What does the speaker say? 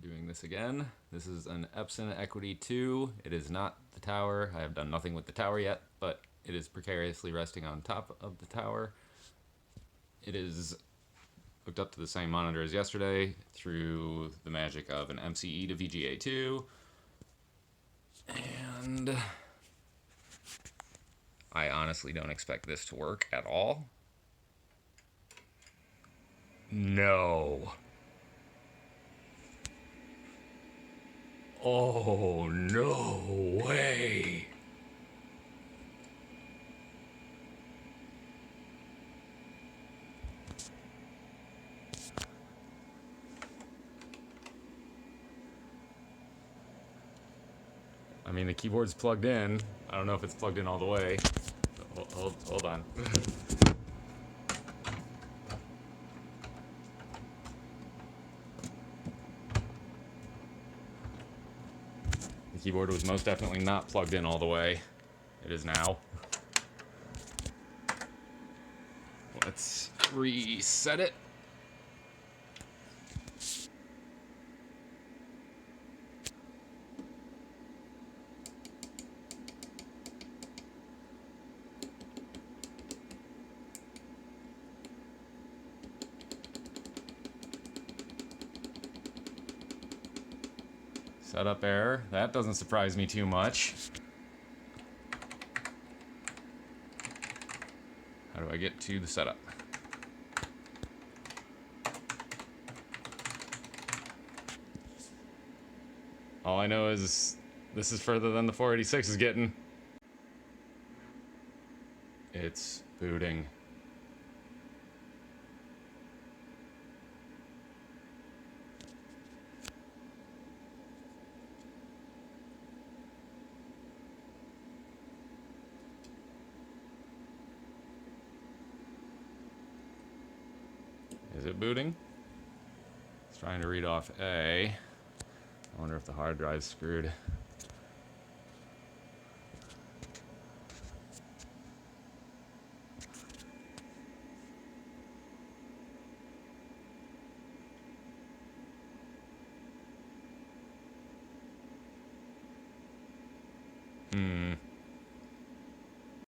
We're doing this again. This is an Epson Equity 2. It is not the tower. I have done nothing with the tower yet, but it is precariously resting on top of the tower. It is hooked up to the same monitor as yesterday through the magic of an MCE to VGA 2. And I honestly don't expect this to work at all. No. Oh, no way. I mean, the keyboard's plugged in. I don't know if it's plugged in all the way. Hold on. The keyboard was most definitely not plugged in all the way. It is now. Let's reset it. Setup error. That doesn't surprise me too much. How do I get to the setup? All I know is this is further than the 486 is getting. It's booting. Is it booting? It's trying to read off A. I wonder if the hard drive's screwed.